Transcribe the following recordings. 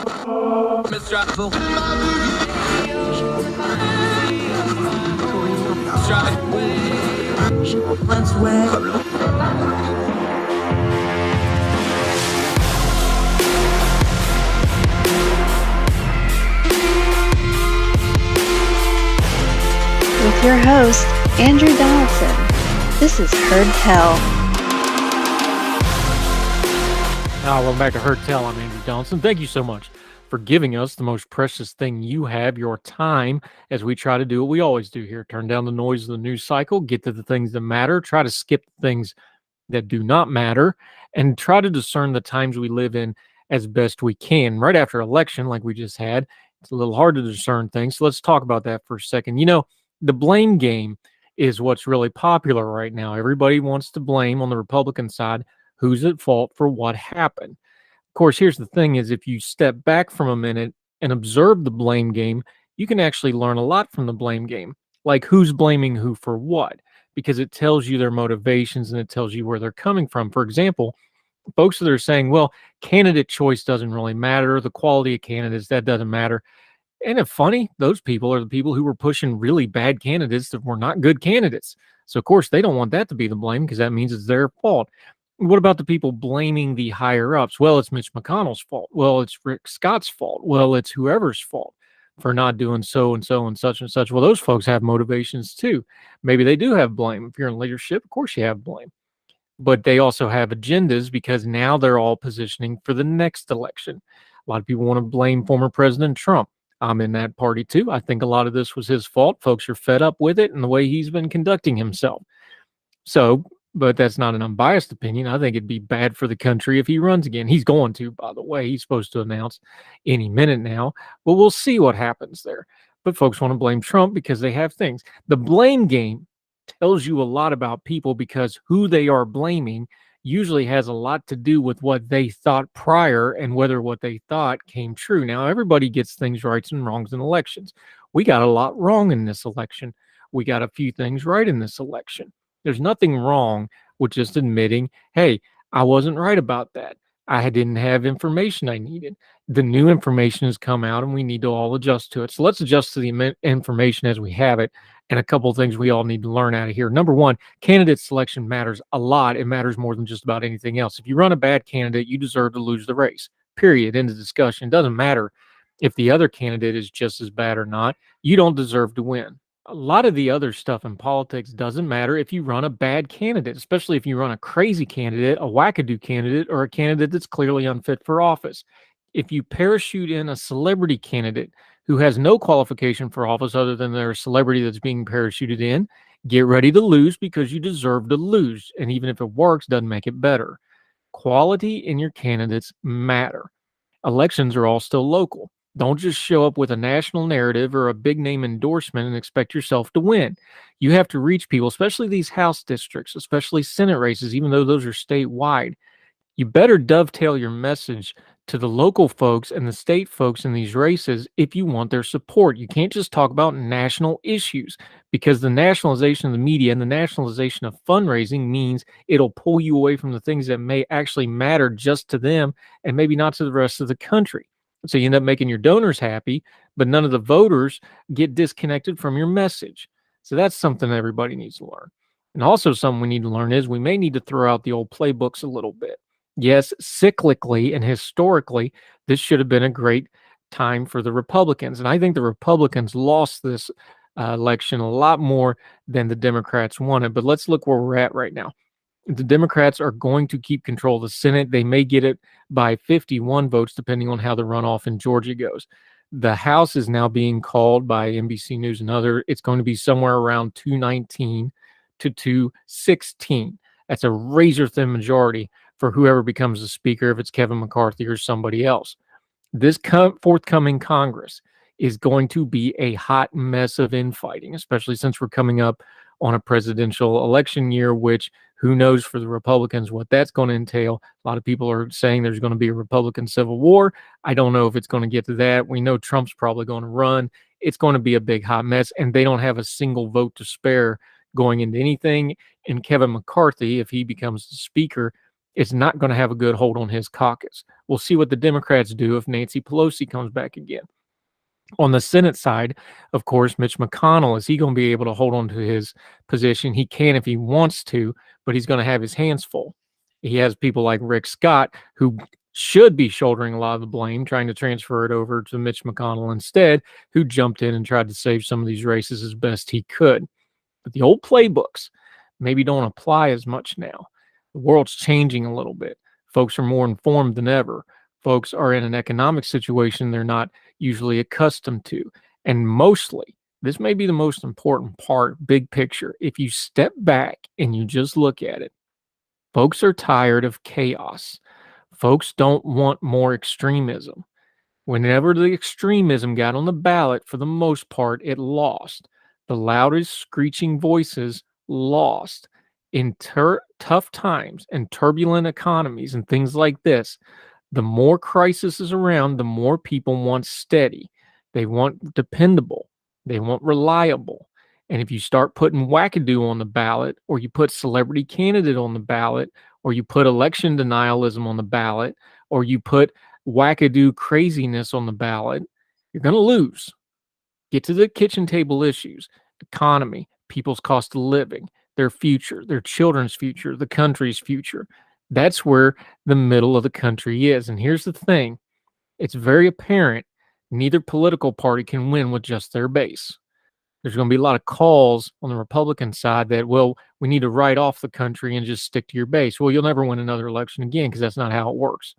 With your host, Andrew Donaldson. This is Heard Tell. Welcome back to Heard Tell. I'm Andrew Donaldson. Thank you so much for giving us the most precious thing you have, your time, as we try to do what we always do here. Turn down the noise of the news cycle, get to the things that matter, try to skip the things that do not matter, and try to discern the times we live in as best we can. Right after election, like we just had, it's a little hard to discern things. So let's talk about that for a second. You know, the blame game is what's really popular right now. Everybody wants to blame on the Republican side who's at fault for what happened. Of course, here's the thing is if you step back from a minute and observe the blame game, you can actually learn a lot from the blame game, like who's blaming who for what, because it tells you their motivations and it tells you where they're coming from. For example, folks that are saying, well, candidate choice doesn't really matter, the quality of candidates, that doesn't matter. And it's funny, those people are the people who were pushing really bad candidates that were not good candidates. So, of course, they don't want that to be the blame because that means it's their fault. What about the people blaming the higher-ups? Well, it's Mitch McConnell's fault. Well, it's Rick Scott's fault. Well, it's whoever's fault for not doing so and so and such and such. Well, those folks have motivations too. Maybe they do have blame. If you're in leadership, of course you have blame. But they also have agendas because now they're all positioning for the next election. A lot of people want to blame former President Trump. I'm in that party too. I think a lot of this was his fault. Folks are fed up with it and the way he's been conducting himself. So, but that's not an unbiased opinion. I think it'd be bad for the country if he runs again. He's going to, by the way. He's supposed to announce any minute now. But we'll see what happens there. But folks want to blame Trump because they have things. The blame game tells you a lot about people because who they are blaming usually has a lot to do with what they thought prior and whether what they thought came true. Now, everybody gets things right and wrongs in elections. We got a lot wrong in this election. We got a few things right in this election. There's nothing wrong with just admitting, hey, I wasn't right about that. I didn't have information I needed. The new information has come out and we need to all adjust to it. So let's adjust to the information as we have it. And a couple of things we all need to learn out of here. Number one, candidate selection matters a lot. It matters more than just about anything else. If you run a bad candidate, you deserve to lose the race. Period. End of discussion. It doesn't matter if the other candidate is just as bad or not. You don't deserve to win. A lot of the other stuff in politics doesn't matter if you run a bad candidate, especially if you run a crazy candidate, a wackadoo candidate, or a candidate that's clearly unfit for office. If you parachute in a celebrity candidate who has no qualification for office other than they're a celebrity that's being parachuted in, get ready to lose because you deserve to lose. And even if it works, doesn't make it better. Quality in your candidates matter. Elections are all still local. Don't just show up with a national narrative or a big name endorsement and expect yourself to win. You have to reach people, especially these House districts, especially Senate races, even though those are statewide. You better dovetail your message to the local folks and the state folks in these races if you want their support. You can't just talk about national issues because the nationalization of the media and the nationalization of fundraising means it'll pull you away from the things that may actually matter just to them and maybe not to the rest of the country. So you end up making your donors happy, but none of the voters get disconnected from your message. So that's something everybody needs to learn. And also something we need to learn is we may need to throw out the old playbooks a little bit. Yes, cyclically and historically, this should have been a great time for the Republicans. And I think the Republicans lost this election a lot more than the Democrats wanted. But let's look where we're at right now. The Democrats are going to keep control of the Senate. They may get it by 51 votes, depending on how the runoff in Georgia goes. The House is now being called by NBC News and other. It's going to be somewhere around 219 to 216. That's a razor-thin majority for whoever becomes the speaker, if it's Kevin McCarthy or somebody else. This forthcoming Congress is going to be a hot mess of infighting, especially since we're coming up on a presidential election year, which who knows for the Republicans what that's going to entail. A lot of people are saying there's going to be a Republican civil war. I don't know if it's going to get to that. We know Trump's probably going to run. It's going to be a big hot mess, and they don't have a single vote to spare going into anything. And Kevin McCarthy, if he becomes the speaker, is not going to have a good hold on his caucus. We'll see what the Democrats do if Nancy Pelosi comes back again. On the Senate side, of course, Mitch McConnell, is he going to be able to hold on to his position? He can if he wants to, but he's going to have his hands full. He has people like Rick Scott, who should be shouldering a lot of the blame, trying to transfer it over to Mitch McConnell instead, who jumped in and tried to save some of these races as best he could. But the old playbooks maybe don't apply as much now. The world's changing a little bit. Folks are more informed than ever. Folks are in an economic situation they're not usually accustomed to. And mostly, this may be the most important part, big picture. If you step back and you just look at it, folks are tired of chaos. Folks don't want more extremism. Whenever the extremism got on the ballot, for the most part, it lost. The loudest screeching voices lost. In tough times and turbulent economies and things like this, the more crisis is around, the more people want steady. They want dependable. They want reliable. And if you start putting wackadoo on the ballot, or you put celebrity candidate on the ballot, or you put election denialism on the ballot, or you put wackadoo craziness on the ballot, you're going to lose. Get to the kitchen table issues: economy, people's cost of living, their future, their children's future, the country's future. That's where the middle of the country is. And here's the thing. It's very apparent neither political party can win with just their base. There's going to be a lot of calls on the Republican side that, well, we need to write off the country and just stick to your base. Well, you'll never win another election again, because that's not how it works.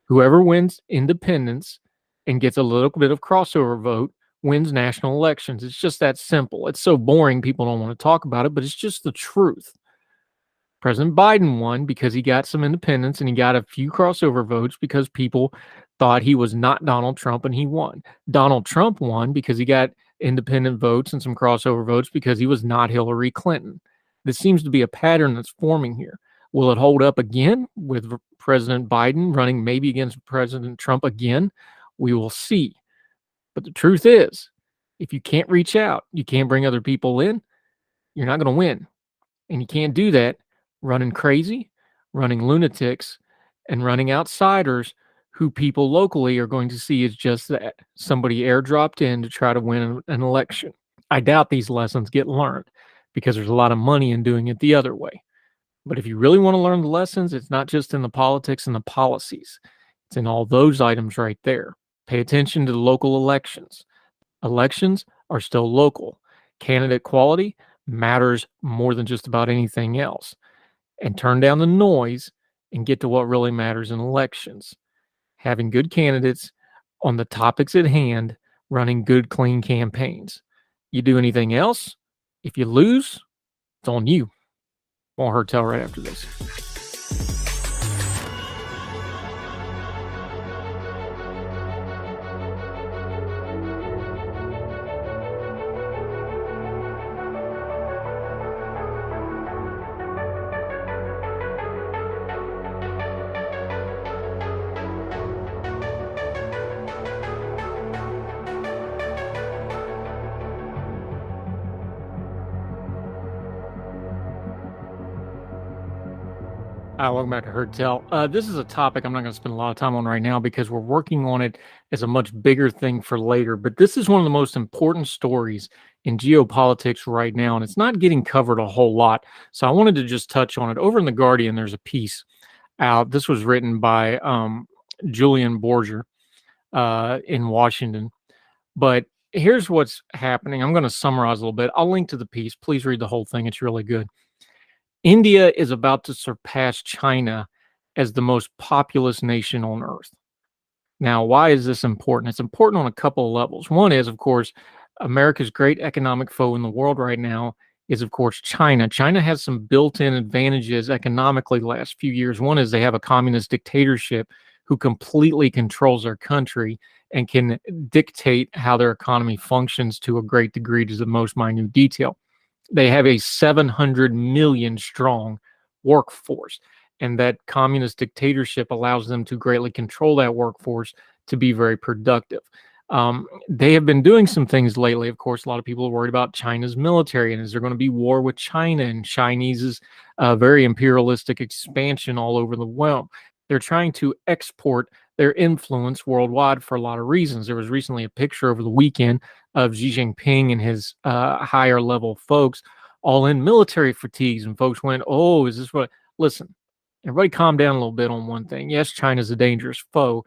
Whoever wins independence and gets a little bit of crossover vote wins national elections. It's just that simple. It's so boring, people don't want to talk about it, but it's just the truth. President Biden won because he got some independents and he got a few crossover votes because people thought he was not Donald Trump, and he won. Donald Trump won because he got independent votes and some crossover votes because he was not Hillary Clinton. This seems to be a pattern that's forming here. Will it hold up again with President Biden running maybe against President Trump again? We will see. But the truth is, if you can't reach out, you can't bring other people in, you're not going to win. And you can't do that running crazy, running lunatics, and running outsiders who people locally are going to see as just that, somebody airdropped in to try to win an election. I doubt these lessons get learned, because there's a lot of money in doing it the other way. But if you really want to learn the lessons, it's not just in the politics and the policies. It's in all those items right there. Pay attention to the local elections. Elections are still local. Candidate quality matters more than just about anything else. And turn down the noise and get to what really matters in elections. Having good candidates on the topics at hand, running good, clean campaigns. You do anything else, if you lose, it's on you. More Heard Tell right after this. Welcome back to Heard Tell. This is a topic I'm not going to spend a lot of time on right now, because we're working on it as a much bigger thing for later. But this is one of the most important stories in geopolitics right now, and it's not getting covered a whole lot. So I wanted to just touch on it. Over in The Guardian, there's a piece out. This was written by Julian Borger in Washington. But here's what's happening. I'm going to summarize a little bit. I'll link to the piece. Please read the whole thing. It's really good. India is about to surpass China as the most populous nation on earth. Now, why is this important? It's important on a couple of levels. One is, of course, America's great economic foe in the world right now is, of course, China. China has some built-in advantages economically the last few years. One is they have a communist dictatorship who completely controls their country and can dictate how their economy functions to a great degree, to the most minute detail. They have a 700 million strong workforce, and that communist dictatorship allows them to greatly control that workforce to be very productive. They have been doing some things lately. Of course, a lot of people are worried about China's military and is there going to be war with China and Chinese's very imperialistic expansion all over the world. They're trying to export their influence worldwide for a lot of reasons. There was recently a picture over the weekend of Xi Jinping and his higher level folks all in military fatigues, and folks went, "Oh, is this what?" Listen, everybody, calm down a little bit on one thing. Yes, China's a dangerous foe,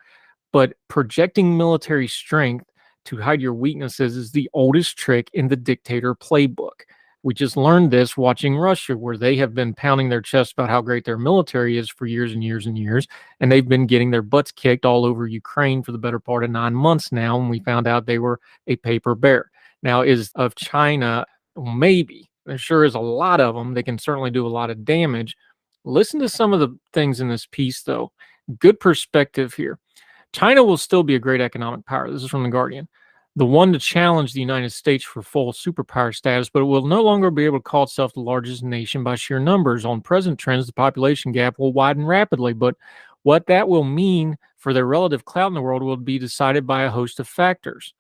but projecting military strength to hide your weaknesses is the oldest trick in the dictator playbook. We just learned this watching Russia, where they have been pounding their chest about how great their military is for years and years and years. And they've been getting their butts kicked all over Ukraine for the better part of 9 months now. And we found out they were a paper bear. Now, is of China? Maybe. There sure is a lot of them. They can certainly do a lot of damage. Listen to some of the things in this piece, though. Good perspective here. China will still be a great economic power. This is from The Guardian. The one to challenge the United States for full superpower status, but it will no longer be able to call itself the largest nation by sheer numbers. On present trends, the population gap will widen rapidly, but what that will mean for their relative clout in the world will be decided by a host of factors.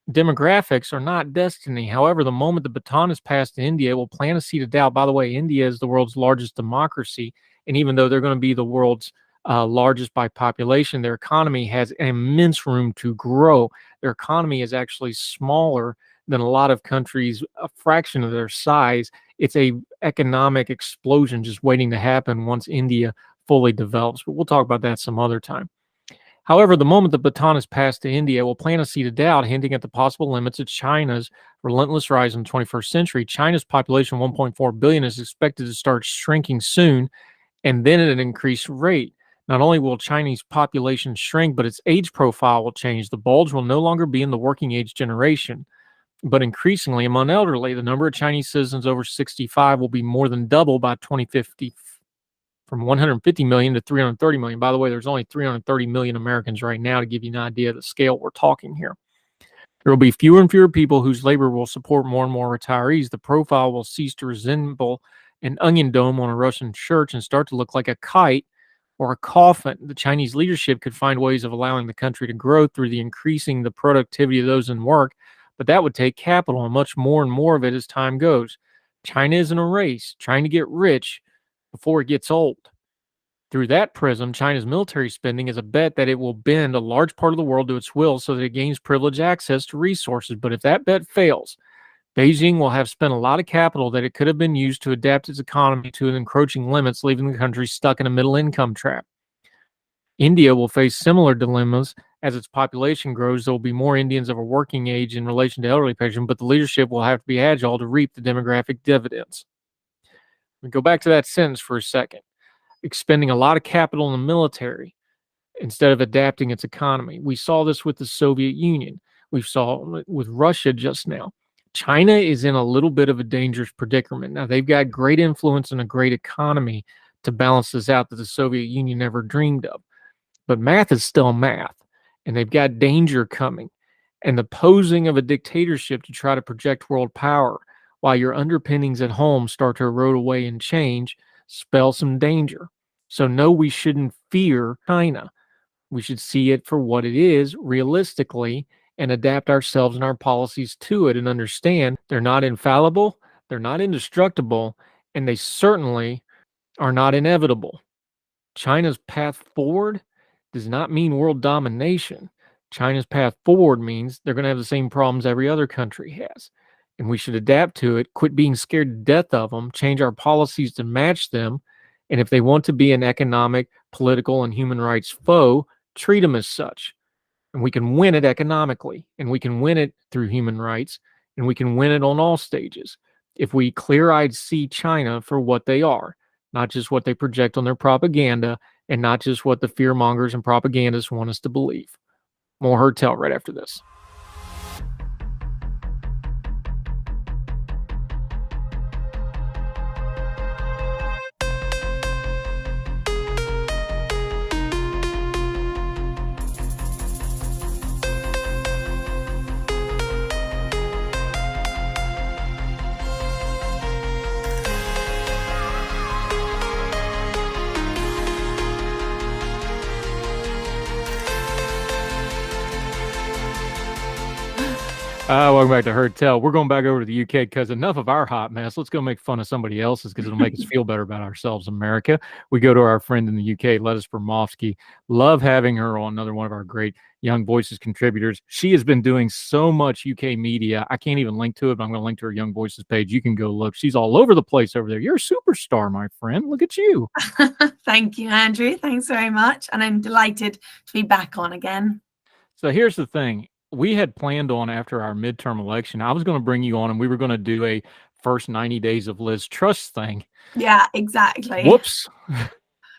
Demographics are not destiny. However, the moment the baton is passed to India, it will plant a seed of doubt. By the way, India is the world's largest democracy, and even though they're going to be the world's largest by population, their economy has immense room to grow. Their economy is actually smaller than a lot of countries, a fraction of their size. It's a economic explosion just waiting to happen once India fully develops. But we'll talk about that some other time. However, the moment the baton is passed to India, it will plant a seed of doubt, hinting at the possible limits of China's relentless rise in the 21st century. China's population, 1.4 billion, is expected to start shrinking soon, and then at an increased rate. Not only will Chinese population shrink, but its age profile will change. The bulge will no longer be in the working age generation, but increasingly among elderly. The number of Chinese citizens over 65 will be more than double by 2050, from 150 million to 330 million. By the way, there's only 330 million Americans right now, to give you an idea of the scale we're talking here. There will be fewer and fewer people whose labor will support more and more retirees. The profile will cease to resemble an onion dome on a Russian church and start to look like a kite or a coffin. The Chinese leadership could find ways of allowing the country to grow through the increasing the productivity of those in work, but that would take capital and much more and more of it as time goes. China is in a race, trying to get rich before it gets old. Through that prism, China's military spending is a bet that it will bend a large part of the world to its will so that it gains privileged access to resources. But if that bet fails, Beijing will have spent a lot of capital that it could have been used to adapt its economy to encroaching limits, leaving the country stuck in a middle income trap. India will face similar dilemmas as its population grows. There will be more Indians of a working age in relation to elderly patients, but the leadership will have to be agile to reap the demographic dividends. We go back to that sentence for a second. Expending a lot of capital in the military instead of adapting its economy. We saw this with the Soviet Union. We saw it with Russia just now. China is in a little bit of a dangerous predicament. Now, they've got great influence and a great economy to balance this out that the Soviet Union never dreamed of. But math is still math, and they've got danger coming. And the posing of a dictatorship to try to project world power while your underpinnings at home start to erode away and change spell some danger. So no, we shouldn't fear China. We should see it for what it is realistically and adapt ourselves and our policies to it and understand they're not infallible, they're not indestructible, and they certainly are not inevitable. China's path forward does not mean world domination. China's path forward means they're going to have the same problems every other country has. And we should adapt to it, quit being scared to death of them, change our policies to match them. And if they want to be an economic, political, and human rights foe, treat them as such. And we can win it economically, and we can win it through human rights, and we can win it on all stages. If we clear-eyed see China for what they are, not just what they project on their propaganda, and not just what the fear-mongers and propagandists want us to believe. More Heard Tell right after this. Welcome back to Heard Tell. We're going back over to the UK because enough of our hot mess. Let's go make fun of somebody else's because it'll make us feel better about ourselves, America. We go to our friend in the UK, Lettice Bromovsky. Love having her on, another one of our great Young Voices contributors. She has been doing so much UK media. I can't even link to it, but I'm going to link to her Young Voices page. You can go look. She's all over the place over there. You're a superstar, my friend. Look at you. Thank you, Andrew. Thanks very much. And I'm delighted to be back on again. So here's the thing. We had planned on after our midterm election, I was going to bring you on and we were going to do a first 90 days of Liz Truss thing. Yeah, exactly. Whoops.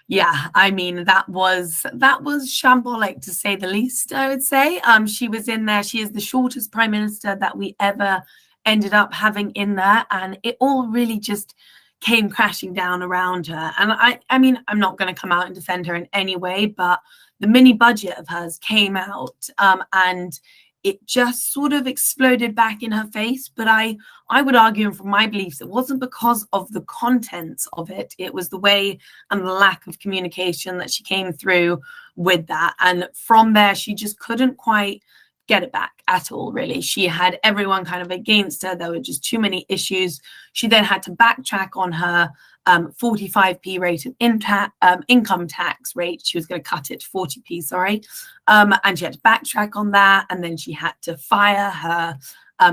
Yeah, I mean, that was shambolic to say the least, I would say. She was in there. She is the shortest prime minister that we ever ended up having in there. And it all really just came crashing down around her. And I mean, I'm not going to come out and defend her in any way, but the mini budget of hers came out and it just sort of exploded back in her face. But I would argue, and from my beliefs, it wasn't because of the contents of it. It was the way and the lack of communication that she came through with that. And from there, she just couldn't quite get it back at all, really. She had everyone kind of against her. There were just too many issues. She then had to backtrack on her 45p rate of income tax rate. She was going to cut it to 40p, sorry. And she had to backtrack on that. And then she had to fire her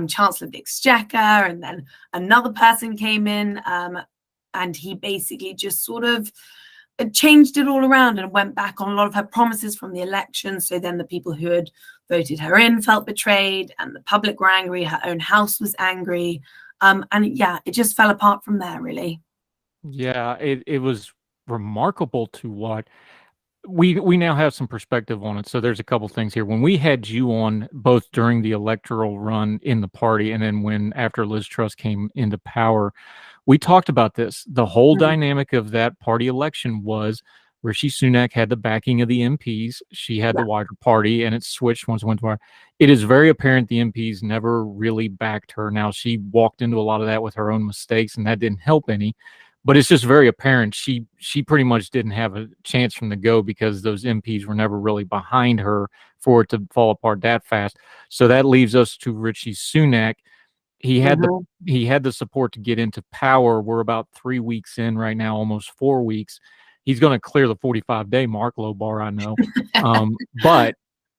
Chancellor of the Exchequer. And then another person came in and he basically just sort of changed it all around and went back on a lot of her promises from the election. So then the people who had voted her in felt betrayed and the public were angry. Her own house was angry. And yeah, it just fell apart from there, really. Yeah, it was remarkable to what we now have some perspective on it. So there's a couple things here. When we had you on both during the electoral run in the party and then when after Liz Truss came into power, we talked about this. The whole dynamic of that party election was Rishi Sunak had the backing of the MPs. She had the wider party, and it switched once it went to her. It is very apparent the MPs never really backed her. Now, she walked into a lot of that with her own mistakes, and that didn't help any. But it's just very apparent she pretty much didn't have a chance from the go because those MPs were never really behind her for it to fall apart that fast. So that leaves us to Rishi Sunak. He had the support to get into power. We're about 3 weeks in right now, almost 4 weeks. He's going to clear the 45-day mark, low bar, I know. But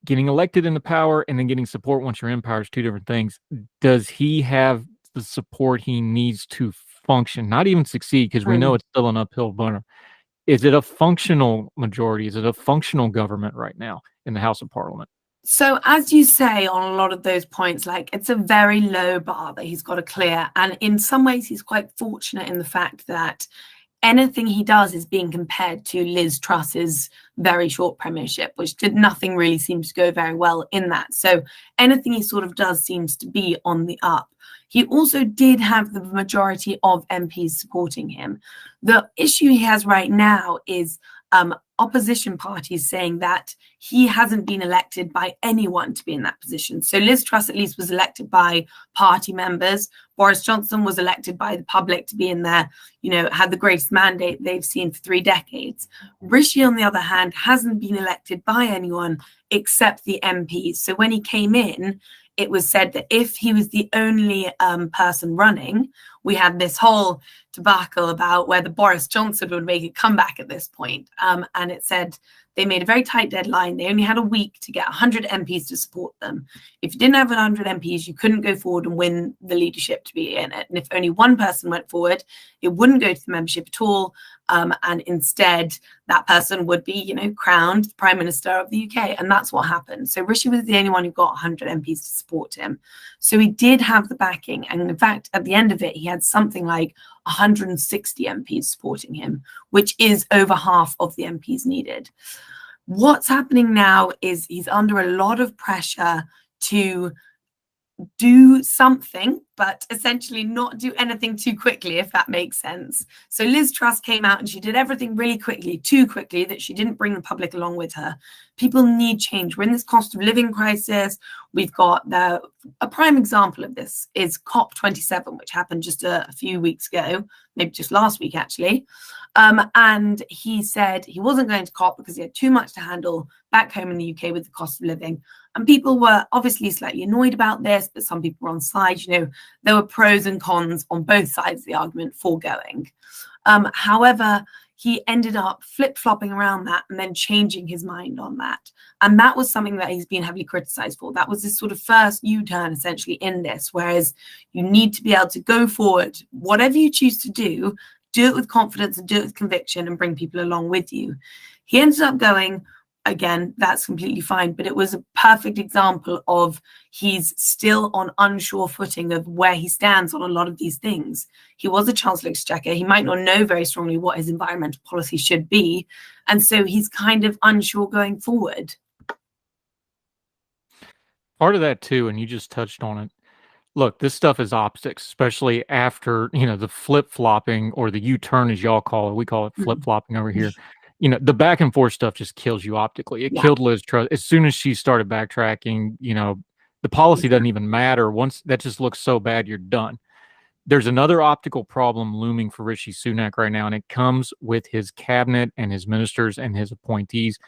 getting elected into power and then getting support once you're in power is two different things. Does he have the support he needs to function, not even succeed, because we know it's still an uphill battle? Is it a functional majority? Is it a functional government right now in the House of Parliament? So as you say on a lot of those points, like it's a very low bar that he's got to clear. And in some ways, he's quite fortunate in the fact that anything he does is being compared to Liz Truss's very short premiership, which did nothing really seem to go very well in that. So anything he sort of does seems to be on the up. He also did have the majority of MPs supporting him. The issue he has right now is opposition parties saying that he hasn't been elected by anyone to be in that position. So Liz Truss at least was elected by party members. Boris Johnson was elected by the public to be in there, you know, had the greatest mandate they've seen for 3 decades. Rishi, on the other hand, hasn't been elected by anyone except the MPs. So when he came in, it was said that if he was the only person running, we had this whole debacle about whether Boris Johnson would make a comeback at this point. And it said they made a very tight deadline. They only had a week to get 100 MPs to support them. If you didn't have 100 MPs, you couldn't go forward and win the leadership to be in it. And if only one person went forward, it wouldn't go to the membership at all. And instead, that person would be, you know, crowned Prime Minister of the UK. And that's what happened. So Rishi was the only one who got 100 MPs to support him. So he did have the backing. And in fact, at the end of it, he had something like 160 MPs supporting him, which is over half of the MPs needed. What's happening now is he's under a lot of pressure to do something but essentially not do anything too quickly, if that makes sense. So Liz Truss came out and she did everything really quickly, too quickly, that she didn't bring the public along with her. People need change. We're in this cost of living crisis. We've got a prime example of this is COP27, which happened just a few weeks ago, maybe just last week, actually. And he said he wasn't going to COP because he had too much to handle back home in the UK with the cost of living. And people were obviously slightly annoyed about this, but some people were on side. You know, there were pros and cons on both sides of the argument for going. However, he ended up flip-flopping around that and then changing his mind on that. And that was something that he's been heavily criticized for. That was this sort of first U-turn essentially in this, whereas you need to be able to go forward, whatever you choose to do it with confidence and do it with conviction and bring people along with you. He ended up going, again, that's completely fine, but it was a perfect example of he's still on unsure footing of where he stands on a lot of these things. He was a Chancellor of Exchequer. He might not know very strongly what his environmental policy should be. And so he's kind of unsure going forward. Part of that too, and you just touched on it. Look, this stuff is optics, especially after, the flip-flopping or the U-turn, as y'all call it. We call it flip-flopping over here. The back and forth stuff just kills you optically. It killed Liz Truss. As soon as she started backtracking, the policy doesn't even matter. Once that just looks so bad, you're done. There's another optical problem looming for Rishi Sunak right now, and it comes with his cabinet and his ministers and his appointees.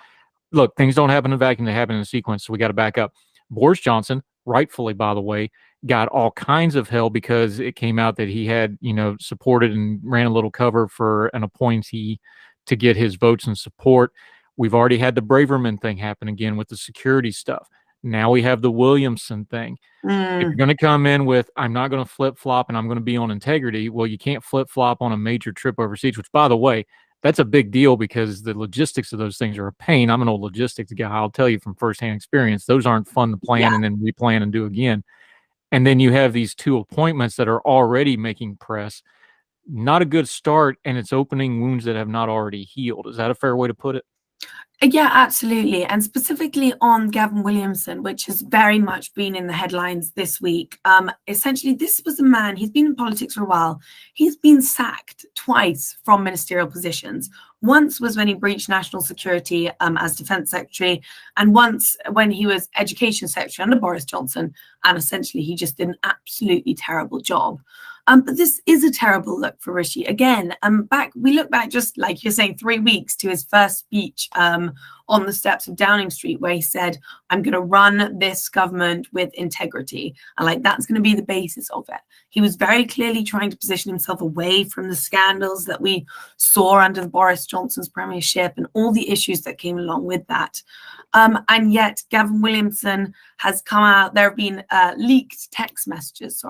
Look, things don't happen in a vacuum. They happen in a sequence, so we got to back up. Boris Johnson, rightfully, by the way, got all kinds of hell because it came out that he had, supported and ran a little cover for an appointee to get his votes and support. We've already had the Braverman thing happen again with the security stuff. Now we have the Williamson thing. If you're going to come in with, I'm not going to flip-flop and I'm going to be on integrity, well, you can't flip-flop on a major trip overseas, which, by the way, that's a big deal because the logistics of those things are a pain. I'm an old logistics guy. I'll tell you from firsthand experience, those aren't fun to plan and then replan and do again. And then you have these two appointments that are already making press. Not a good start, and it's opening wounds that have not already healed. Is that a fair way to put it? Yeah, absolutely. And specifically on Gavin Williamson, which has very much been in the headlines this week. Essentially, this was a man, he's been in politics for a while. He's been sacked twice from ministerial positions. Once was when he breached national security as Defence Secretary, and once when he was Education Secretary under Boris Johnson. And essentially, he just did an absolutely terrible job. But this is a terrible look for Rishi. Again, we look back just like you're saying 3 weeks to his first speech on the steps of Downing Street, where he said, I'm going to run this government with integrity. And that's going to be the basis of it. He was very clearly trying to position himself away from the scandals that we saw under Boris Johnson's premiership and all the issues that came along with that. And yet Gavin Williamson has come out. There have been leaked text messages,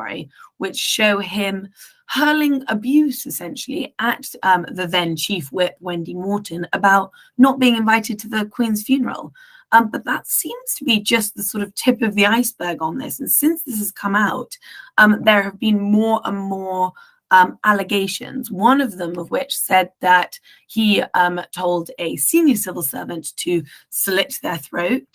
which show him hurling abuse essentially at the then Chief Whip, Wendy Morton, about not being invited to the Queen's funeral. But that seems to be just the sort of tip of the iceberg on this. And since this has come out, there have been more and more allegations, one of them of which said that he told a senior civil servant to slit their throat.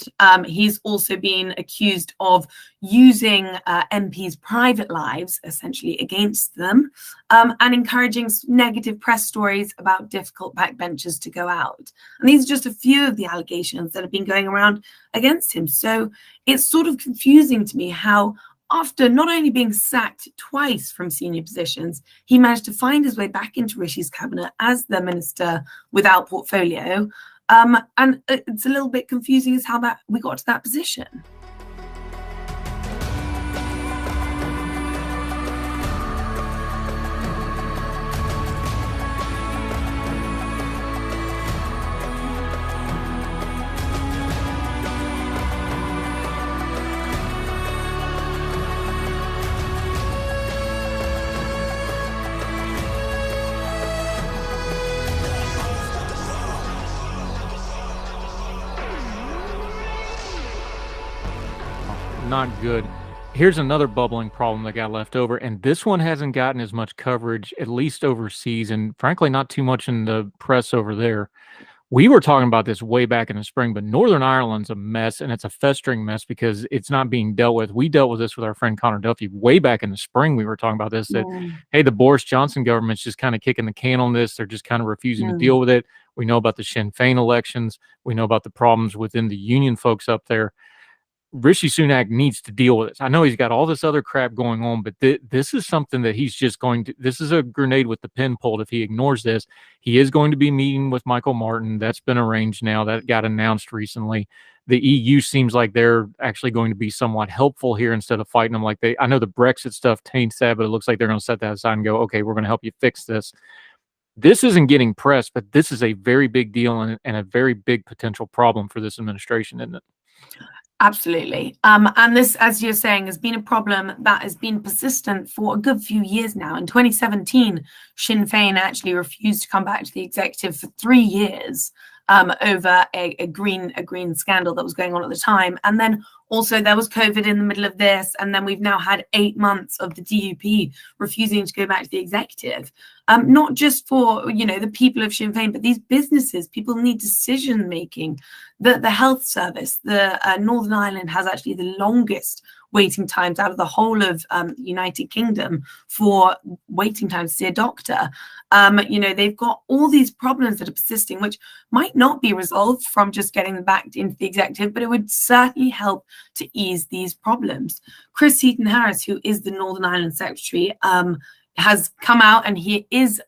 He's also been accused of using MPs' private lives, essentially, against them, and encouraging negative press stories about difficult backbenchers to go out. And these are just a few of the allegations that have been going around against him. So it's sort of confusing to me how, after not only being sacked twice from senior positions, he managed to find his way back into Rishi's cabinet as the minister without portfolio. And it's a little bit confusing as how that we got to that position. Not good. Here's another bubbling problem that got left over, and this one hasn't gotten as much coverage, at least overseas, and frankly, not too much in the press over there. We were talking about this way back in the spring, but Northern Ireland's a mess, and it's a festering mess because it's not being dealt with. We dealt with this with our friend Connor Duffy way back in the spring. We were talking about this, that, hey, the Boris Johnson government's just kind of kicking the can on this. They're just kind of refusing to deal with it. We know about the Sinn Féin elections. We know about the problems within the union folks up there. Rishi Sunak needs to deal with this. I know he's got all this other crap going on, but this is something that he's just going to, this is a grenade with the pin pulled if he ignores this. He is going to be meeting with Michael Martin. That's been arranged now. That got announced recently. The EU seems like they're actually going to be somewhat helpful here instead of fighting them like I know the Brexit stuff taints that, but it looks like they're going to set that aside and go, okay, we're going to help you fix this. This isn't getting pressed, but this is a very big deal and a very big potential problem for this administration, isn't it? Absolutely. And this, as you're saying, has been a problem that has been persistent for a good few years now. In 2017, Sinn Féin actually refused to come back to the executive for 3 years over a green scandal that was going on at the time. And then also there was COVID in the middle of this. And then we've now had 8 months of the DUP refusing to go back to the executive. Not just for, the people of Sinn Féin, but these businesses, people need decision making. The health service, the Northern Ireland has actually the longest waiting times out of the whole of United Kingdom for waiting times to see a doctor. They've got all these problems that are persisting, which might not be resolved from just getting them back into the executive, but it would certainly help to ease these problems. Chris Heaton-Harris, who is the Northern Ireland Secretary, has come out and he is,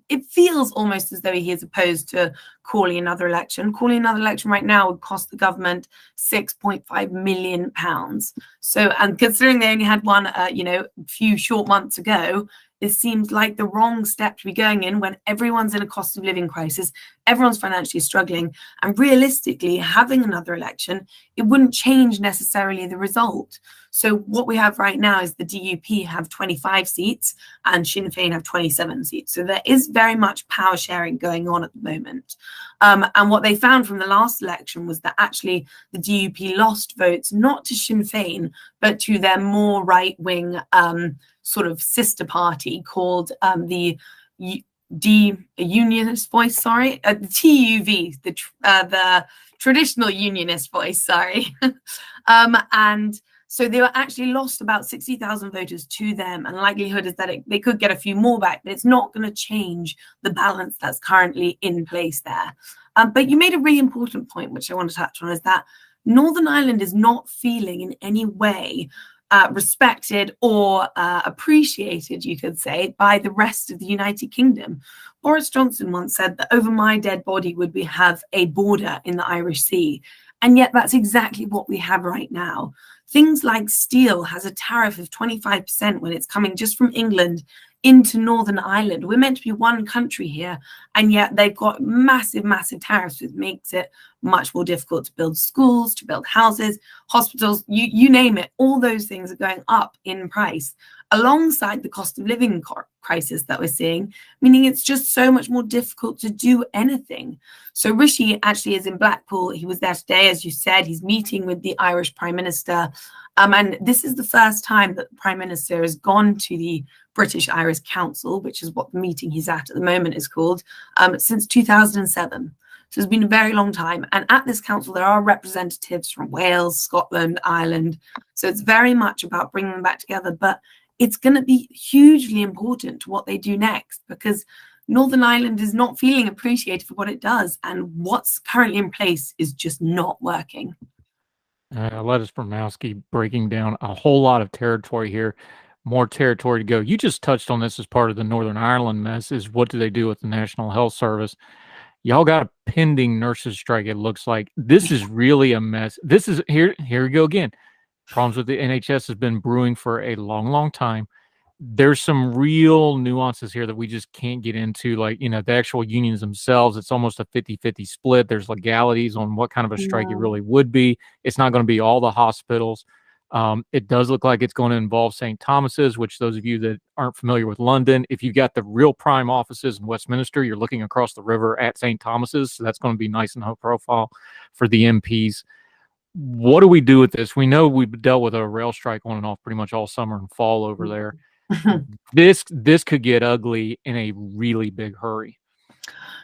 it feels almost as though he is opposed to calling another election. Calling another election right now would cost the government £6.5 million. So, and considering they only had one, a few short months ago, it seems like the wrong step to be going in when everyone's in a cost of living crisis, everyone's financially struggling, and realistically having another election, it wouldn't change necessarily the result. So what we have right now is the DUP have 25 seats and Sinn Féin have 27 seats. So there is very much power sharing going on at the moment. And what they found from the last election was that actually the DUP lost votes, not to Sinn Féin, but to their more right-wing sort of sister party called the Unionist Voice, the TUV, the Traditional Unionist Voice, and so they were actually lost about 60,000 voters to them, and likelihood is that they could get a few more back, but it's not going to change the balance that's currently in place there. But you made a really important point, which I want to touch on, is that Northern Ireland is not feeling in any way respected or appreciated, you could say, by the rest of the United Kingdom. Boris Johnson once said that over my dead body would we have a border in the Irish Sea. And yet that's exactly what we have right now. Things like steel has a tariff of 25% when it's coming just from England into Northern Ireland. We're meant to be one country here, and yet they've got massive, massive tariffs, which makes it much more difficult to build schools, to build houses, hospitals, you name it. All those things are going up in price alongside the cost of living crisis that we're seeing, meaning it's just so much more difficult to do anything. So Rishi actually is in Blackpool. He was there today, as you said. He's meeting with the Irish Prime Minister. And this is the first time that the Prime Minister has gone to the British Irish Council, which is what the meeting he's at the moment is called, since 2007. So it's been a very long time. And at this council, there are representatives from Wales, Scotland, Ireland. So it's very much about bringing them back together. But it's going to be hugely important to what they do next, because Northern Ireland is not feeling appreciated for what it does. And what's currently in place is just not working. Lettice Bromovsky breaking down a whole lot of territory here, more territory to go. You just touched on this as part of the Northern Ireland mess, is what do they do with the National Health Service? Y'all got a pending nurses strike, it looks like. This is really a mess. This is, here we go again. Problems with the NHS has been brewing for a long, long time. There's some real nuances here that we just can't get into, like, the actual unions themselves. It's almost a 50-50 split. There's legalities on what kind of a strike it really would be. It's not going to be all the hospitals. It does look like it's going to involve St. Thomas's, which those of you that aren't familiar with London, if you've got the real prime offices in Westminster, you're looking across the river at St. Thomas's. So that's going to be nice and high profile for the MPs. What do we do with this? We know we've dealt with a rail strike on and off pretty much all summer and fall over there. This could get ugly in a really big hurry.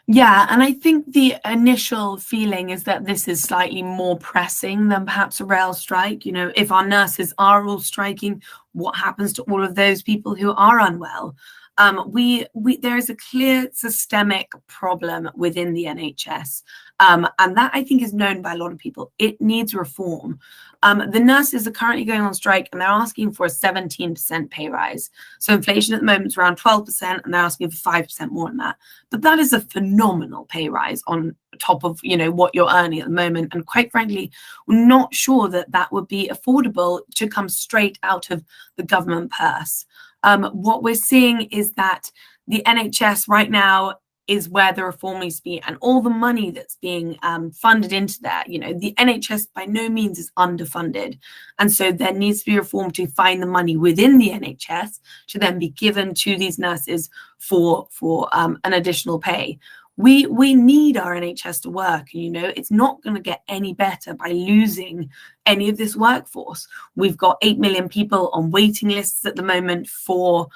Yeah, and I think the initial feeling is that this is slightly more pressing than perhaps a rail strike. You know, if our nurses are all striking, what happens to all of those people who are unwell? There is a clear systemic problem within the NHS, and that I think is known by a lot of people. It needs reform. The nurses are currently going on strike, and they're asking for a 17% pay rise. So inflation at the moment is around 12%, and they're asking for 5% more than that. But that is a phenomenal pay rise on top of, you know, what you're earning at the moment. And quite frankly, we're not sure that that would be affordable to come straight out of the government purse. What we're seeing is that the NHS right now is where the reform needs to be, and all the money that's being funded into that. You know, the NHS by no means is underfunded, and so there needs to be reform to find the money within the NHS to then be given to these nurses for an additional pay. We need our NHS to work. You know, it's not going to get any better by losing any of this workforce. We've got 8 million people on waiting lists at the moment for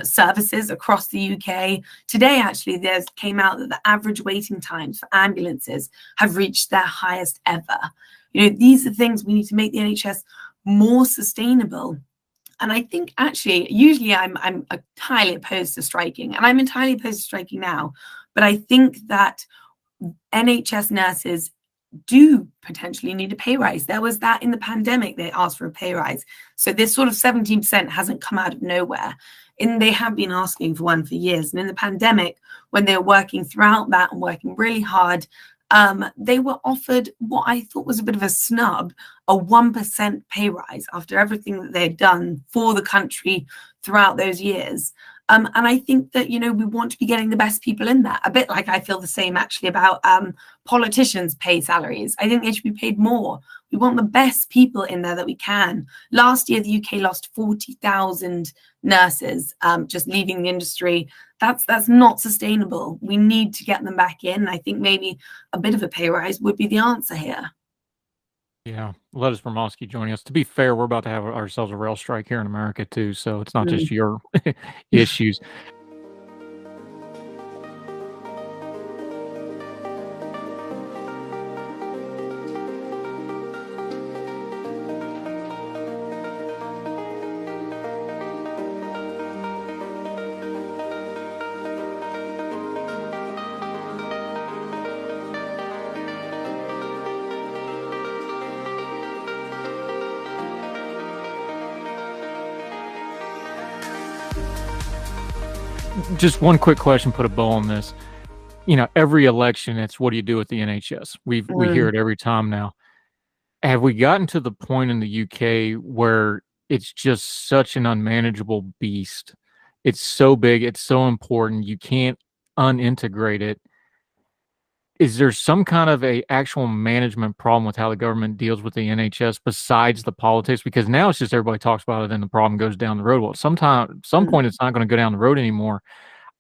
services across the UK. Today, actually, there's came out that the average waiting times for ambulances have reached their highest ever. You know, these are things we need to make the NHS more sustainable. And I think actually, usually I'm entirely opposed to striking, and I'm entirely opposed to striking now. But I think that NHS nurses do potentially need a pay rise. There was that in the pandemic, they asked for a pay rise. So this sort of 17% hasn't come out of nowhere. And they have been asking for one for years. And in the pandemic, when they were working throughout that and working really hard, they were offered what I thought was a bit of a snub, a 1% pay rise after everything that they had done for the country throughout those years. And I think that, you know, we want to be getting the best people in there. A bit like I feel the same actually about politicians' pay salaries. I think they should be paid more. We want the best people in there that we can. Last year, the UK lost 40,000 nurses just leaving the industry. That's not sustainable. We need to get them back in. I think maybe a bit of a pay rise would be the answer here. Yeah, Lettice Bromovsky joining us. To be fair, we're about to have ourselves a rail strike here in America too, so it's not just your issues. Just one quick question, put a bow on this. You know, every election, it's what do you do with the NHS? We hear it every time now. Have we gotten to the point in the UK where it's just such an unmanageable beast? It's so big, it's so important, you can't unintegrate it. Is there some kind of a actual management problem with how the government deals with the NHS besides the politics? Because now it's just everybody talks about it and the problem goes down the road. Well, some point it's not going to go down the road anymore.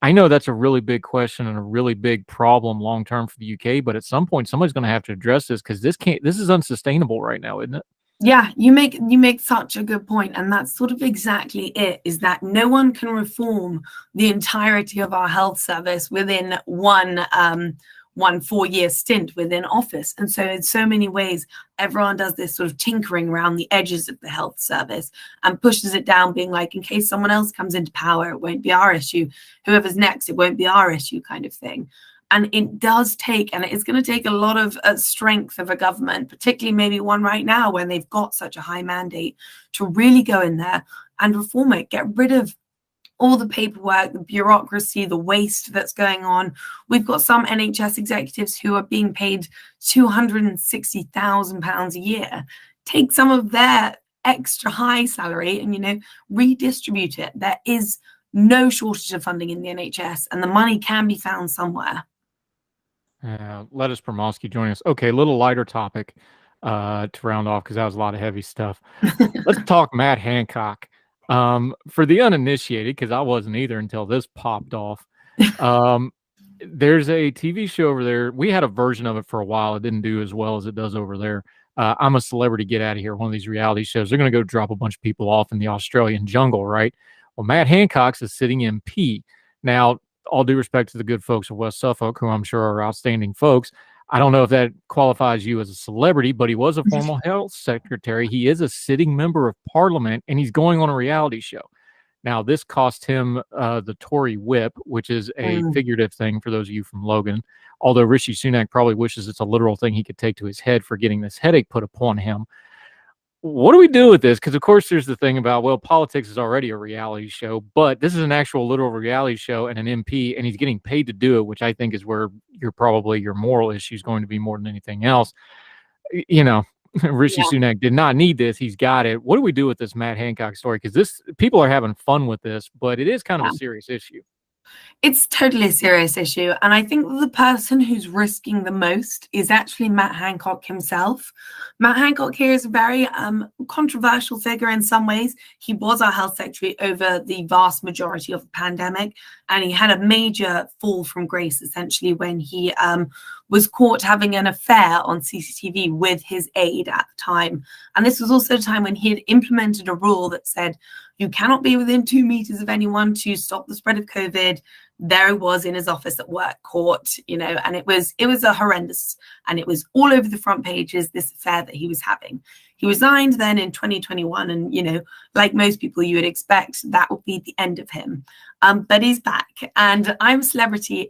I know that's a really big question and a really big problem long term for the UK, but at some point somebody's going to have to address this because this is unsustainable right now, isn't it? Yeah, you make such a good point, and that's sort of exactly it, is that no one can reform the entirety of our health service within one 4-year stint within office. And so in so many ways, everyone does this sort of tinkering around the edges of the health service and pushes it down, being like, in case someone else comes into power, it won't be our issue. Whoever's next, it won't be our issue, kind of thing. And it does take, and it's going to take a lot of strength of a government, particularly maybe one right now when they've got such a high mandate, to really go in there and reform it, get rid of all the paperwork, the bureaucracy, the waste that's going on. We've got some NHS executives who are being paid £260,000 a year. Take some of their extra high salary and, you know, redistribute it. There is no shortage of funding in the NHS, and the money can be found somewhere. Lettice Bromovsky joining us. Okay, a little lighter topic to round off because that was a lot of heavy stuff. Let's talk Matt Hancock. For the uninitiated, because I wasn't either until this popped off, there's a TV show over there. We had a version of it for a while. It didn't do as well as it does over there. I'm a Celebrity, Get Out of Here, one of these reality shows. They're going to go drop a bunch of people off in the Australian jungle, right? Well, Matt Hancock's a sitting MP. Now, all due respect to the good folks of West Suffolk, who I'm sure are outstanding folks, I don't know if that qualifies you as a celebrity, but he was a former health secretary. He is a sitting member of parliament, and he's going on a reality show. Now, this cost him the Tory whip, which is a figurative thing for those of you from Logan, although Rishi Sunak probably wishes it's a literal thing he could take to his head for getting this headache put upon him. What do we do with this? Because, of course, there's the thing about, well, politics is already a reality show, but this is an actual literal reality show and an MP, and he's getting paid to do it, which I think is where your moral issue is going to be more than anything else. Rishi Sunak did not need this. He's got it. What do we do with this Matt Hancock story? Because people are having fun with this, but it is kind of a serious issue. It's totally a serious issue. And I think the person who's risking the most is actually Matt Hancock himself. Matt Hancock here is a very controversial figure in some ways. He was our health secretary over the vast majority of the pandemic, and he had a major fall from grace, essentially, when he was caught having an affair on CCTV with his aide at the time. And this was also a time when he had implemented a rule that said you cannot be within 2 meters of anyone to stop the spread of COVID. There he was in his office at work, caught, and it was a horrendous, and it was all over the front pages, this affair that he was having. He resigned then in 2021, and, like most people you would expect, that would be the end of him. But he's back, and I'm a Celebrity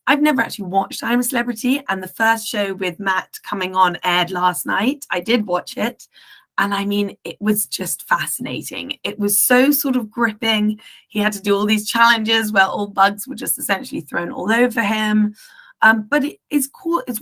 I've never actually watched I'm a Celebrity, and the first show with Matt coming on aired last night. I did watch it. And I mean, it was just fascinating. It was so sort of gripping. He had to do all these challenges where all bugs were just essentially thrown all over him. But it's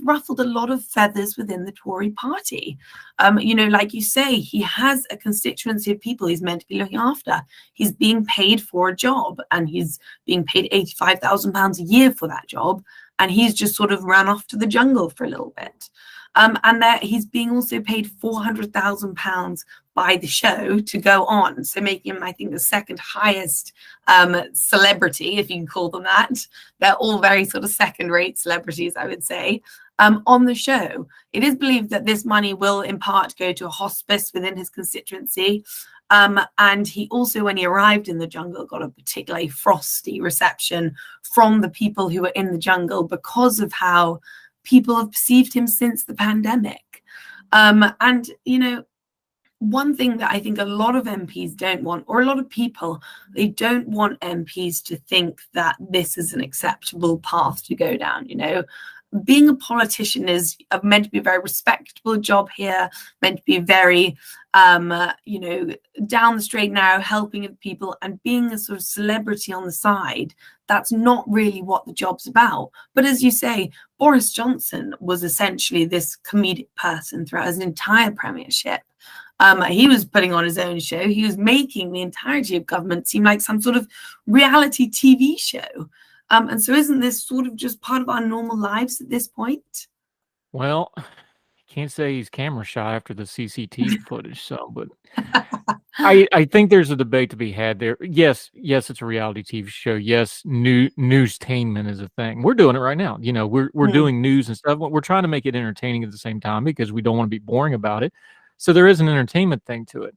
ruffled a lot of feathers within the Tory party. Like you say, he has a constituency of people he's meant to be looking after. He's being paid for a job, and he's being paid £85,000 a year for that job. And he's just sort of run off to the jungle for a little bit. And that he's being also paid £400,000 by the show to go on. So making him, I think, the second highest celebrity, if you can call them that. They're all very sort of second-rate celebrities, I would say, on the show. It is believed that this money will in part go to a hospice within his constituency. And he also, when he arrived in the jungle, got a particularly frosty reception from the people who were in the jungle because of how people have perceived him since the pandemic. One thing that I think a lot of MPs don't want, or a lot of people, they don't want MPs to think that this is an acceptable path to go down. Being a politician is meant to be a very respectable job here, meant to be very, down the straight and narrow, helping people, and being a sort of celebrity on the side. That's not really what the job's about. But as you say, Boris Johnson was essentially this comedic person throughout his entire premiership. He was putting on his own show. He was making the entirety of government seem like some sort of reality TV show. And so isn't this sort of just part of our normal lives at this point? Well, you can't say he's camera shy after the CCTV footage, but I think there's a debate to be had there. Yes, it's a reality TV show. Yes, newstainment is a thing. We're doing it right now. We're doing news and stuff. We're trying to make it entertaining at the same time because we don't want to be boring about it. So there is an entertainment thing to it.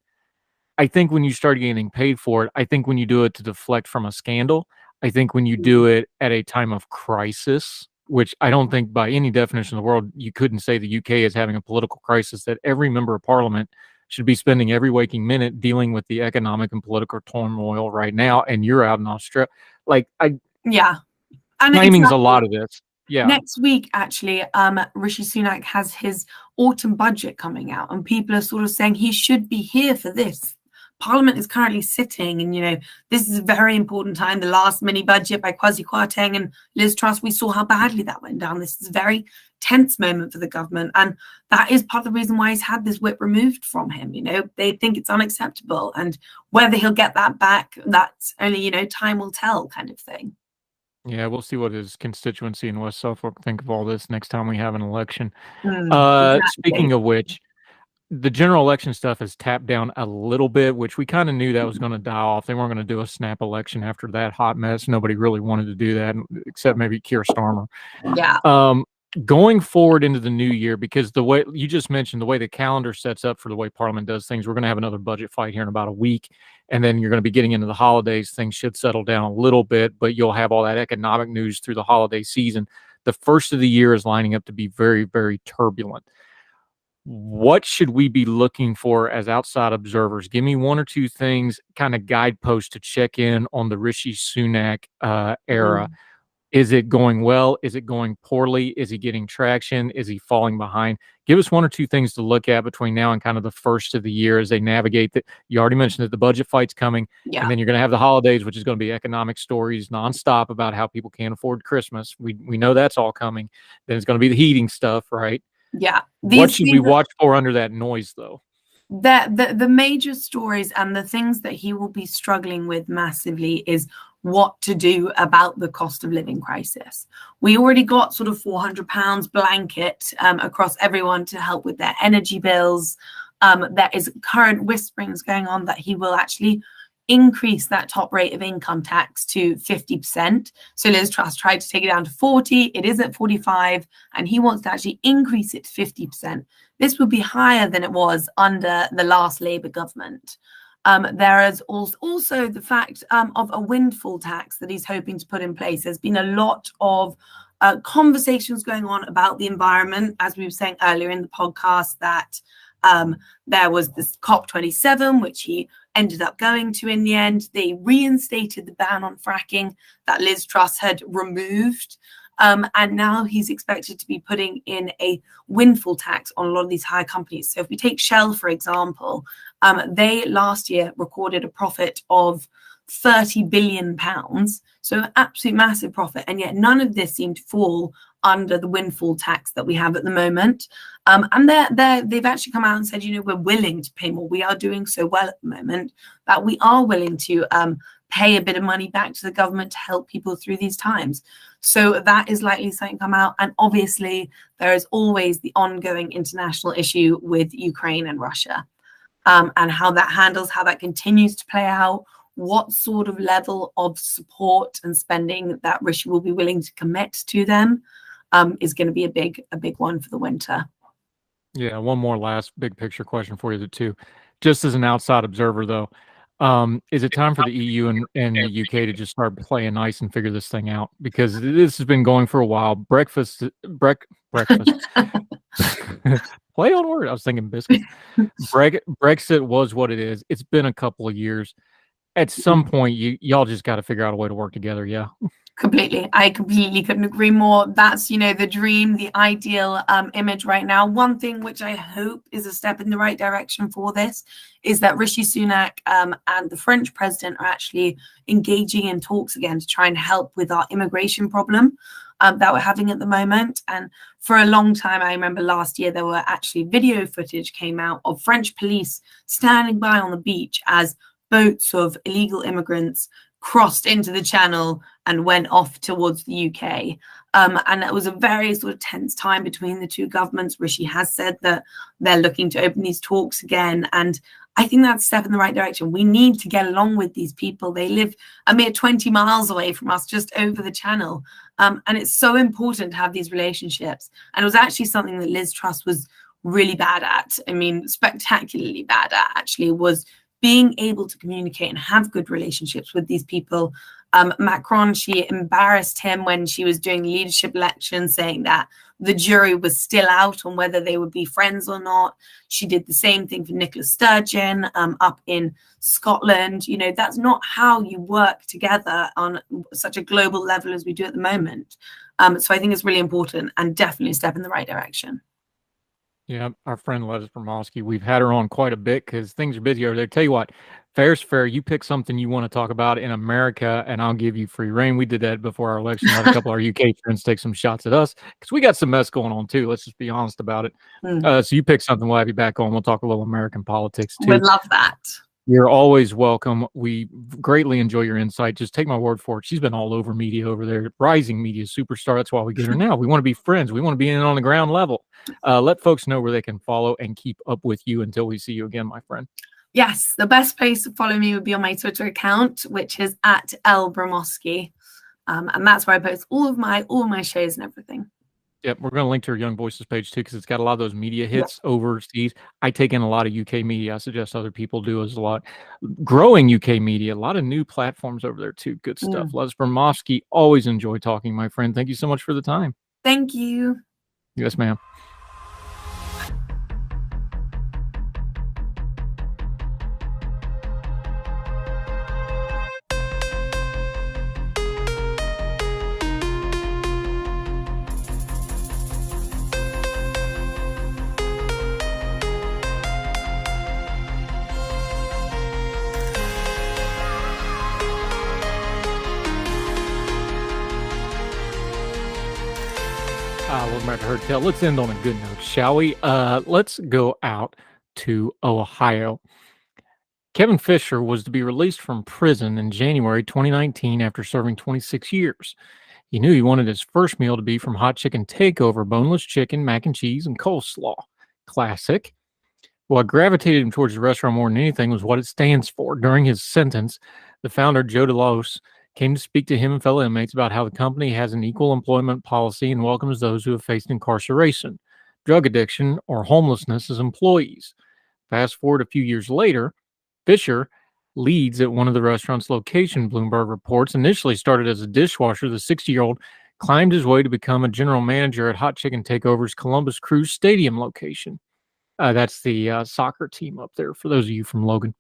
I think when you start getting paid for it, I think when you do it to deflect from a scandal, I think when you do it at a time of crisis, which I don't think by any definition of the world, you couldn't say the UK is having a political crisis, that every member of parliament should be spending every waking minute dealing with the economic and political turmoil right now, and you're out in Australia. Timing's a lot of this. Yeah. Next week, actually, Rishi Sunak has his autumn budget coming out, and people are sort of saying he should be here for this. Parliament is currently sitting, and this is a very important time. The last mini budget by Kwasi Kwarteng and Liz Truss, we saw how badly that went down. This is a very tense moment for the government, and that is part of the reason why he's had this whip removed from him. They think it's unacceptable, and whether he'll get that back, that's only time will tell, kind of thing. Yeah, we'll see what his constituency in West Suffolk think of all this next time we have an election. Exactly. Speaking of which, the general election stuff has tapped down a little bit, which we kind of knew that was going to die off. They weren't going to do a snap election after that hot mess. Nobody really wanted to do that, except maybe Keir Starmer. Yeah. going forward into the new year, because the way you just mentioned, the way the calendar sets up for the way Parliament does things, we're going to have another budget fight here in about a week. And then you're going to be getting into the holidays. Things should settle down a little bit, but you'll have all that economic news through the holiday season. The first of the year is lining up to be very, very turbulent. What should we be looking for as outside observers? Give me one or two things, kind of guideposts to check in on the Rishi Sunak era. Is it going well? Is it going poorly? Is he getting traction? Is he falling behind? Give us one or two things to look at between now and kind of the first of the year as they navigate that. You already mentioned that the budget fight's coming, and then you're going to have the holidays, which is going to be economic stories nonstop about how people can't afford Christmas. We know that's all coming. Then it's going to be the heating stuff, right? Yeah. What should we watch for under that noise, though? The major stories and the things that he will be struggling with massively is what to do about the cost of living crisis. We already got sort of £400 blanket across everyone to help with their energy bills. There is current whisperings going on that he will actually increase that top rate of income tax to 50%. So Liz Truss tried to take it down to 40. It is at 45, and he wants to actually increase it to 50%. This would be higher than it was under the last Labour government. There is also the fact of a windfall tax that he's hoping to put in place. There's been a lot of conversations going on about the environment, as we were saying earlier in the podcast, that there was this COP27, which he ended up going to in the end. They reinstated the ban on fracking that Liz Truss had removed. And now he's expected to be putting in a windfall tax on a lot of these high companies. So if we take Shell, for example, they last year recorded a profit of £30 billion. So absolute massive profit. And yet none of this seemed to fall under the windfall tax that we have at the moment. And they've actually come out and said, we're willing to pay more. We are doing so well at the moment that we are willing to pay a bit of money back to the government to help people through these times. So that is likely something to come out. And obviously, there is always the ongoing international issue with Ukraine and Russia, and how that continues to play out, what sort of level of support and spending that Rishi will be willing to commit to them is going to be a big one for the winter. Yeah, one more last big picture question for you, too. Just as an outside observer, though, is it time for the EU and the UK to just start playing nice and figure this thing out? Because this has been going for a while. Breakfast. Play on word. I was thinking biscuit. Brexit was what it is. It's been a couple of years. At some point, y'all just got to figure out a way to work together. Yeah. Completely. I completely couldn't agree more. That's, the dream, the ideal image right now. One thing which I hope is a step in the right direction for this is that Rishi Sunak and the French president are actually engaging in talks again to try and help with our immigration problem that we're having at the moment. And for a long time, I remember last year, there were actually video footage came out of French police standing by on the beach as boats of illegal immigrants crossed into the channel and went off towards the UK. And it was a very sort of tense time between the two governments. Rishi has said that they're looking to open these talks again. And I think that's a step in the right direction. We need to get along with these people. They live a mere 20 miles away from us, just over the channel. And it's so important to have these relationships. And it was actually something that Liz Truss was really bad at. I mean, spectacularly bad at, actually, was being able to communicate and have good relationships with these people. Macron, she embarrassed him when she was doing leadership elections, saying that the jury was still out on whether they would be friends or not. She did the same thing for Nicola Sturgeon up in Scotland. That's not how you work together on such a global level as we do at the moment. So I think it's really important and definitely a step in the right direction. Yeah, our friend Lettice Bromovsky, we've had her on quite a bit because things are busy over there. Tell you what, fair's fair. You pick something you want to talk about in America, and I'll give you free reign. We did that before our election. Had a couple of our UK friends take some shots at us because we got some mess going on too. Let's just be honest about it. So you pick something, we'll have you back on. We'll talk a little American politics too. We'd love that. You're always welcome. We greatly enjoy your insight. Just take my word for it. She's been all over media over there, rising media superstar. That's why we get her now. We want to be friends. We want to be in on the ground level. Let folks know where they can follow and keep up with you until we see you again, my friend. Yes, the best place to follow me would be on my Twitter account, which is @Bromovsky. And that's where I post all of my shows and everything. Yep, we're going to link to her Young Voices page too, because it's got a lot of those media hits overseas. I take in a lot of UK media. I suggest other people do as a lot. Growing UK media, a lot of new platforms over there too. Good stuff. Lettice Bromovsky, always enjoy talking, my friend. Thank you so much for the time. Thank you. Yes, ma'am. Welcome back to Heard Tell. Let's end on a good note, shall we? Let's go out to Ohio. Kevin Fisher was to be released from prison in January 2019 after serving 26 years. He knew he wanted his first meal to be from Hot Chicken Takeover, boneless chicken, mac and cheese, and coleslaw. Classic. What gravitated him towards the restaurant more than anything was what it stands for. During his sentence, the founder, Joe DeLos, came to speak to him and fellow inmates about how the company has an equal employment policy and welcomes those who have faced incarceration, drug addiction, or homelessness as employees. Fast forward a few years later, Fisher leads at one of the restaurant's location, Bloomberg reports. Initially started as a dishwasher, the 60-year-old climbed his way to become a general manager at Hot Chicken Takeover's Columbus Crew Stadium location. That's the soccer team up there, for those of you from Logan.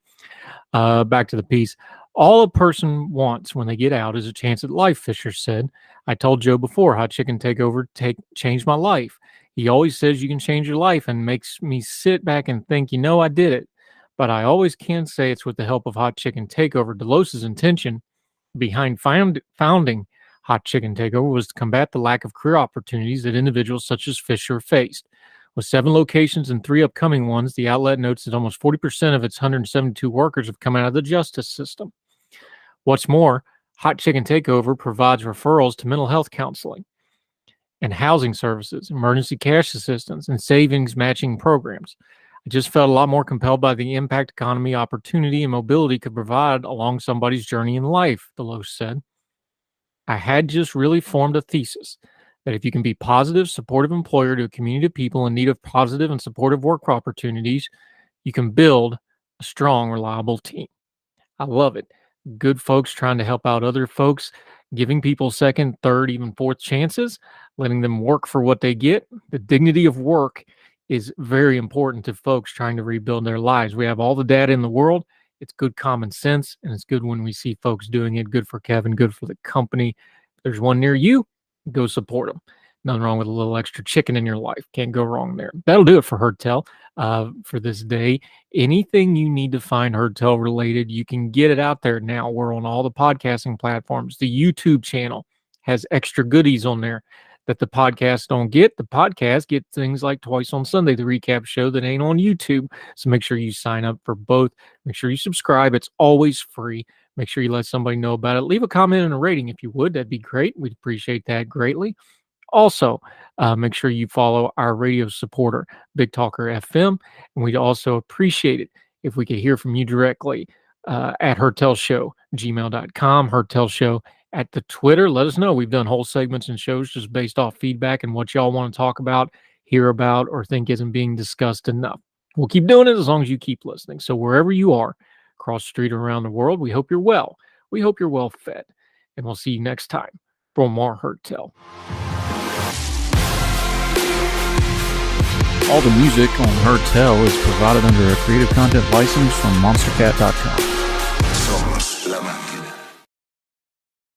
Back to the piece. All a person wants when they get out is a chance at life, Fisher said. I told Joe before, Hot Chicken Takeover changed my life. He always says you can change your life and makes me sit back and think, I did it. But I always can say it's with the help of Hot Chicken Takeover. DeLos's intention behind founding Hot Chicken Takeover was to combat the lack of career opportunities that individuals such as Fisher faced. With 7 locations and 3 upcoming ones, the outlet notes that almost 40% of its 172 workers have come out of the justice system. What's more, Hot Chicken Takeover provides referrals to mental health counseling and housing services, emergency cash assistance, and savings matching programs. I just felt a lot more compelled by the impact economy, opportunity, and mobility could provide along somebody's journey in life, DeLos said. I had just really formed a thesis that if you can be a positive, supportive employer to a community of people in need of positive and supportive work opportunities, you can build a strong, reliable team. I love it. Good folks trying to help out other folks, giving people second, third, even fourth chances, letting them work for what they get. The dignity of work is very important to folks trying to rebuild their lives. We have all the data in the world. It's good common sense, and it's good when we see folks doing it. Good for Kevin, good for the company. If there's one near you, go support them. Nothing wrong with a little extra chicken in your life. Can't go wrong there. That'll do it for Heard Tell for this day. Anything you need to find Heard Tell related, you can get it out there now. We're on all the podcasting platforms. The YouTube channel has extra goodies on there that the podcast don't get. The podcast get things like twice on Sunday, the recap show that ain't on YouTube. So make sure you sign up for both. Make sure you subscribe. It's always free. Make sure you let somebody know about it. Leave a comment and a rating if you would. That'd be great. We'd appreciate that greatly. Also, make sure you follow our radio supporter, Big Talker FM. And we'd also appreciate it if we could hear from you directly at HeardTellShow@gmail.com, HeardTellShow at the Twitter. Let us know. We've done whole segments and shows just based off feedback and what y'all want to talk about, hear about, or think isn't being discussed enough. We'll keep doing it as long as you keep listening. So wherever you are, across the street or around the world, we hope you're well. We hope you're well fed. And we'll see you next time for more Heard Tell. All the music on Heard Tell is provided under a Creative Content license from monstercat.com.